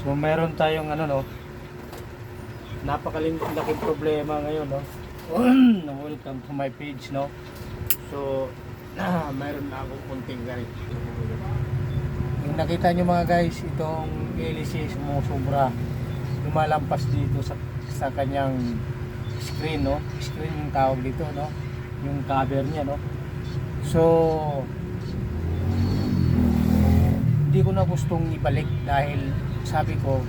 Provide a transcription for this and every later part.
So meron tayong ano no, napakalaking problema ngayon no. Welcome to my page no. So mayroon na akong konting ganit. Yung nakita nyo mga guys, itong LC sumusobra, lumalampas dito sa kanyang screen no. Screen yung tawag dito no, yung cover niya no. So hindi ko na gustong ibalik dahil sabi ko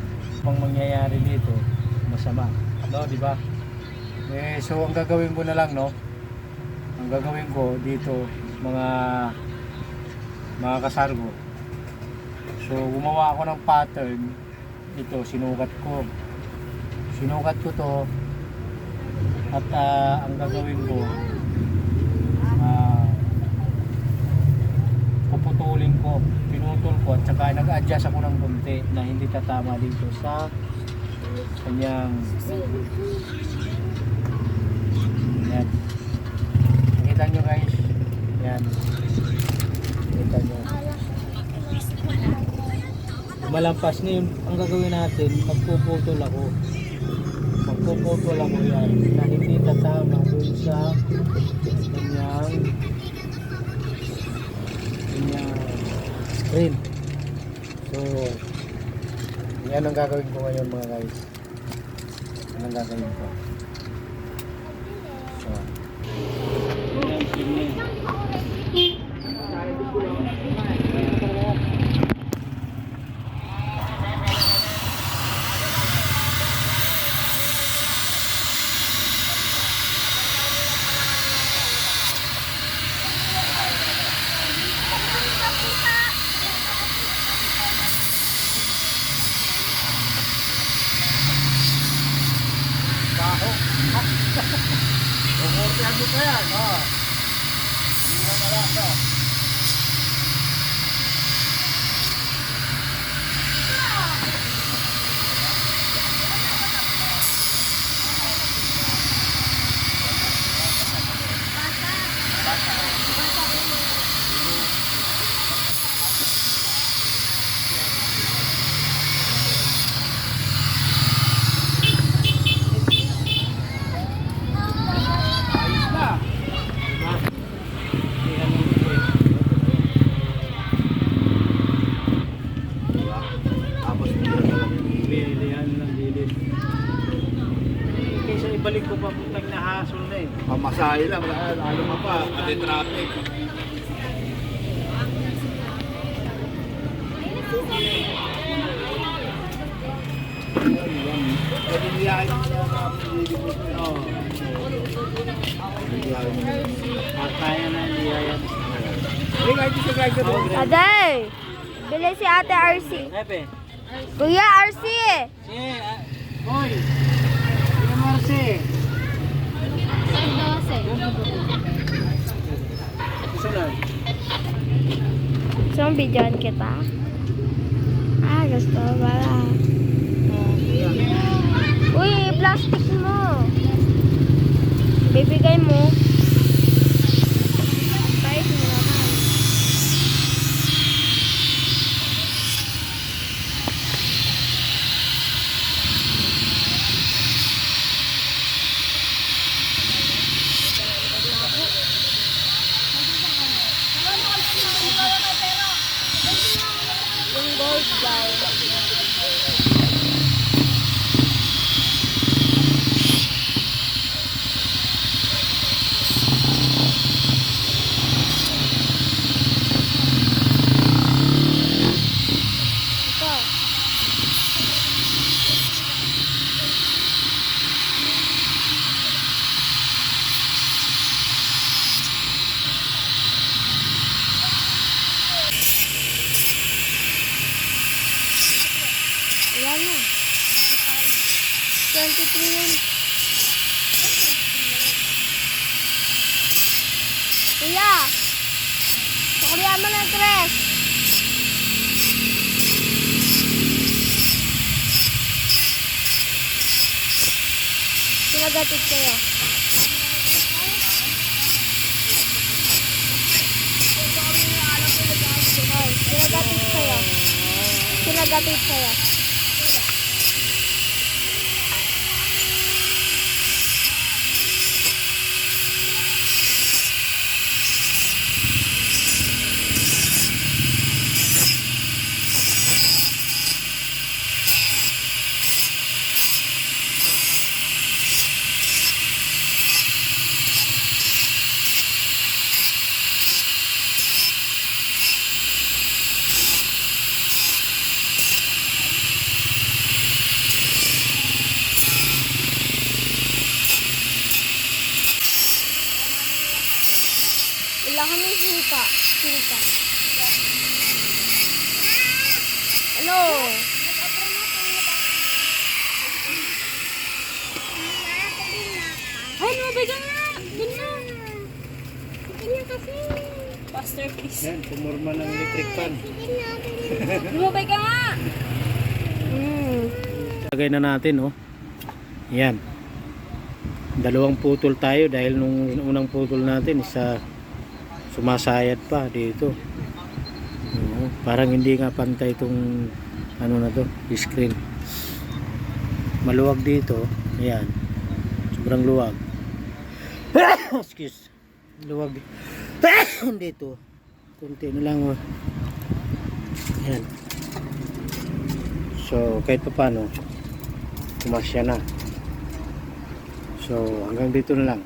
pang mangyayari dito masama no, di ba? So ang gagawin ko na lang no, ang gagawin ko dito mga kasargo, so gumawa ako ng pattern ito, sinukat ko to at ang gagawin ko puputulin ko, pinutol ko at saka nag-adjust ako ng konti na hindi tatama dito sa kanyang yan. Nakita nyo guys, yan, nakita nyo malampas na yun. Ang gagawin natin, magpuputol ako yan na hindi tatama dun sa kanyang screen. So yan ang gagawin ko ngayon mga guys. Yan ang gagawin ko. So ano pa yan? Hindi na lang ito. Balik ko pa putang nahasol na eh. Pamasahe lang, lalo ka pa, pati traffic. Pwede niyahin niya na pinilipot niya. Oo. Kaya na niyayan. Hey, kahit isa kahit ito. Aday! Bili si Ate RC. Epe. Kuya RC! Si, boy. Kuya Marcy. Sunod. Gusto mong videoan kita? Gusto ba? Uy, plastic mo. Bibigay mo. Kahit mo naman. Yung gold guy. Ayan na. 23 yan. Kuya! Pakurihan mo ng tres. Sinagatid kayo. Sinagatid kayo. Sinagatid kayo. magsalita. Ano? Ay, lumabay ka nga! Dun na! Sige na kasi! Faster, please. Yan, pumurma ng electric fan. Lumabay ka nga! Lagay na natin, oh. Yan. Dalawang putol tayo dahil nung unang putol natin isa sumasayad pa dito. Parang hindi nga pantay itong ano na to, screen. Maluwag dito. Ayan. Sobrang luwag. Excuse. Luwag. Dito. Kunti na lang, oh. Ayan. So, kahit pa paano, kumasya na. So, hanggang dito na lang.